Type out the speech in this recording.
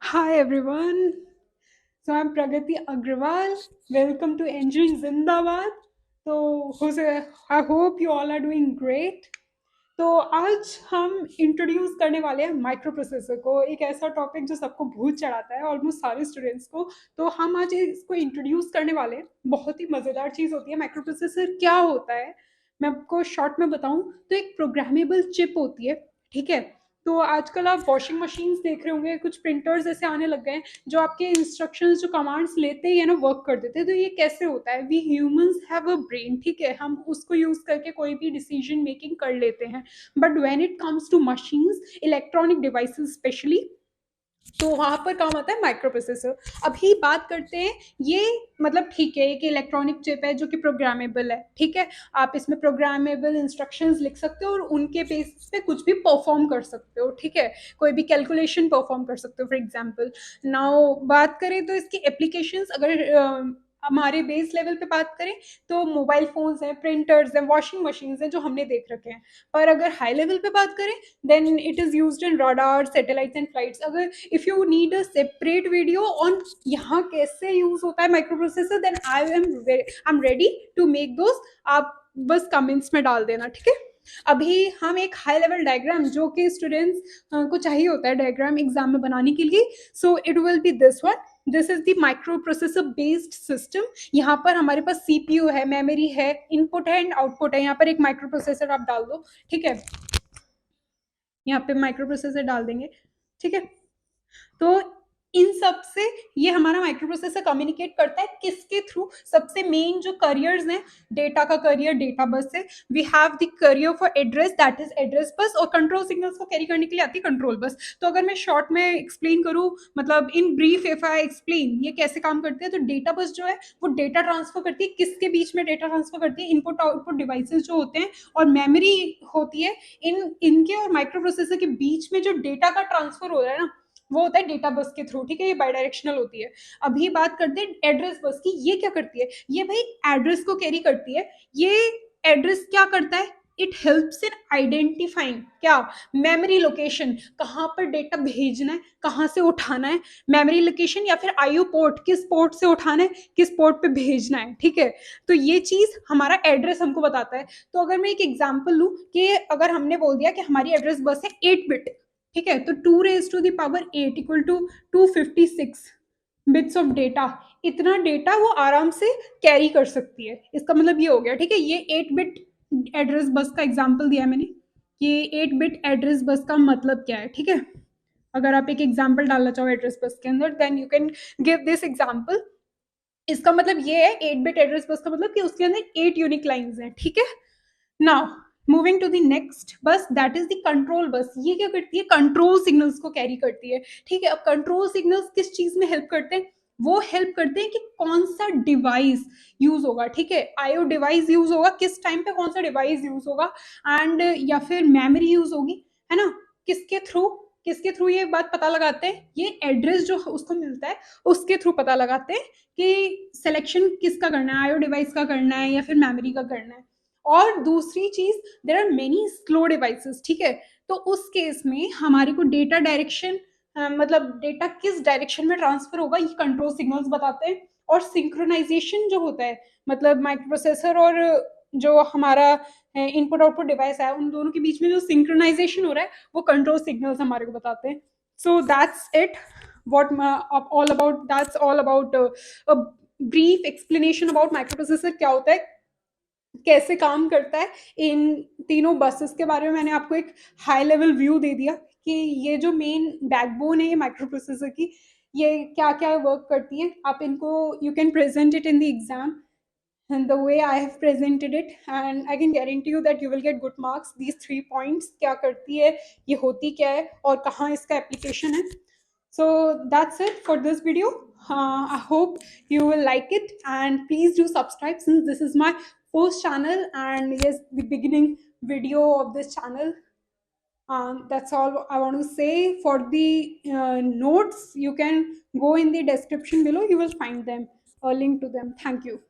Hi everyone. So I'm Pragati Agrawal. Welcome to Engineering Zindabad. I hope you all are doing great. तो आज हम introduce करने वाले हैं माइक्रो प्रोसेसर को, एक ऐसा टॉपिक जो सबको भूत चढ़ाता है ऑलमोस्ट सारे स्टूडेंट्स को। तो हम आज इसको इंट्रोड्यूस करने वाले हैं। बहुत ही मज़ेदार चीज़ होती है। माइक्रो प्रोसेसर क्या होता है मैं आपको शॉर्ट में बताऊं तो एक प्रोग्रामेबल चिप होती है, ठीक है। तो आजकल आप वॉशिंग मशीन्स देख रहे होंगे, कुछ प्रिंटर्स ऐसे आने लग गए हैं जो आपके इंस्ट्रक्शंस जो कमांड्स लेते ही है ना वर्क कर देते हैं। तो ये कैसे होता है? We humans have a brain, ठीक है, हम उसको यूज करके कोई भी डिसीजन मेकिंग कर लेते हैं। But when it comes to machines, electronic devices specially, तो वहां पर काम आता है माइक्रो प्रोसेसर। अभी बात करते हैं ये, मतलब ठीक है एक इलेक्ट्रॉनिक चिप है जो कि प्रोग्रामेबल है, ठीक है। आप इसमें प्रोग्रामेबल इंस्ट्रक्शंस लिख सकते हो और उनके बेसिस पे कुछ भी परफॉर्म कर सकते हो, ठीक है। कोई भी कैलकुलेशन परफॉर्म कर सकते हो फॉर एग्जांपल। नाउ बात करें तो इसकी एप्लीकेशंस, अगर हमारे बेस लेवल पे बात करें तो मोबाइल फोन्स हैं, प्रिंटर्स हैं, वॉशिंग मशीन्स हैं जो हमने देख रखे हैं। पर अगर हाई लेवल पे बात करें then it is used in radar, satellites and flights. अगर if you need a separate video on यहाँ कैसे यूज होता है micro processor, then I am ready to make those. आप बस कमेंट्स में डाल देना, ठीक है। अभी हम एक हाई लेवल डायग्राम जो कि स्टूडेंट्स को चाहिए होता है डायग्राम एग्जाम में बनाने के लिए, so it will be this one. This is the micro processor based system. यहाँ पर हमारे पास सीपीयू है, मेमोरी है, इनपुट है एंड आउटपुट है। यहाँ पर एक माइक्रो प्रोसेसर आप डाल दो, ठीक है। यहाँ पे माइक्रो प्रोसेसर डाल देंगे, ठीक है। तो इन सब से ये हमारा माइक्रो प्रोसेसर कम्युनिकेट करता है किसके थ्रू? सबसे मेन जो करियर्स हैं, डेटा का करियर डेटा बस है। We have the carrier for address, that is address bus, और कंट्रोल सिग्नल्स को कैरी करने के लिए आती है कंट्रोल बस। तो अगर मैं शॉर्ट में एक्सप्लेन करूँ, मतलब in brief if I explain ये कैसे काम करते हैं, तो डेटा बस जो है वो डेटा ट्रांसफर करती है। किसके बीच में डेटा ट्रांसफर करती है? इनपुट आउटपुट डिवाइसेस जो होते हैं, और मेमोरी होती है। इनके और माइक्रो प्रोसेसर के बीच में जो डेटा का ट्रांसफर हो रहा है ना, वो होता है डेटा बस के थ्रू, ठीक है। ये बायडायरेक्शनल होती है। अभी बात करते हैं एड्रेस बस की। ये क्या करती है? ये भाई एड्रेस को कैरी करती है। ये एड्रेस क्या करता है? इट हेल्प्स इन आइडेंटिफाइंग क्या? मेमोरी लोकेशन, कहाँ पर डेटा भेजना है, कहाँ से उठाना है। मेमोरी लोकेशन या फिर आईओ पोर्ट, किस पोर्ट से उठाना है, किस पोर्ट पे भेजना है, ठीक है। तो ये चीज हमारा एड्रेस हमको बताता है। तो अगर मैं एक एग्जांपल लूं कि अगर हमने बोल दिया कि हमारी एड्रेस बस है 8 बिट, ठीक है, तो 2 raised to the power 8 equal to 256 bits of data. इतना डेटा वो आराम से कैरी कर सकती है। इसका मतलब ये हो गया, ठीक है। ये 8 बिट एड्रेस बस का एग्जांपल दिया है मैंने। ये 8 बिट एड्रेस बस का मतलब क्या है, ठीक है। अगर आप एक एग्जांपल डालना चाहो एड्रेस बस के अंदर, then you can give this example. इसका मतलब ये है 8 बिट एड्रेस बस का मतलब कि उसके अंदर 8 यूनिक लाइंस हैं, ठीक है। Now moving to the next bus, that is the control bus. ये क्या करती है? कंट्रोल सिग्नल्स को कैरी करती है, ठीक है। अब कंट्रोल सिग्नल्स किस चीज में हेल्प करते हैं? वो हेल्प करते हैं कि कौन सा डिवाइस यूज होगा, ठीक है। आईओ डिवाइस यूज होगा किस टाइम पे, कौन सा डिवाइस यूज होगा, एंड या फिर मेमोरी यूज होगी, है ना। किसके थ्रू? किसके थ्रू ये बात पता लगाते हैं? ये एड्रेस जो उसको मिलता है उसके थ्रू पता लगाते हैं कि सिलेक्शन किसका करना है, आईओ डिवाइस का करना है या फिर मेमोरी का करना है। और दूसरी चीज, there are many slow devices, ठीक है। तो उस केस में हमारे को डेटा डायरेक्शन, मतलब डेटा किस डायरेक्शन में ट्रांसफर होगा, ये कंट्रोल सिग्नल्स बताते हैं। और सिंक्रोनाइजेशन जो होता है, मतलब माइक्रो प्रोसेसर और जो हमारा इनपुट आउटपुट डिवाइस है, उन दोनों के बीच में जो सिंक्रोनाइजेशन हो रहा है वो कंट्रोल सिग्नल्स हमारे को बताते हैं। So that's it, what all about, that's all about a brief explanation about microprocessor क्या होता है, कैसे काम करता है। इन तीनों बसेस के बारे में मैंने आपको एक हाई लेवल व्यू दे दिया कि ये जो मेन बैकबोन है ये माइक्रो प्रोसेसर की, ये क्या क्या वर्क करती है। आप इनको you can present it in the exam and the way I have presented it, and I can guarantee you that you will get good marks. These 3 points क्या करती है, ये होती क्या है, और कहाँ इसका एप्लीकेशन है। So that's it for this video. I hope you will like it, and please do subscribe since this is my first channel and yes, the beginning video of this channel. That's all I want to say. For the notes, you can go in the description below, you will find them, a link to them. Thank you.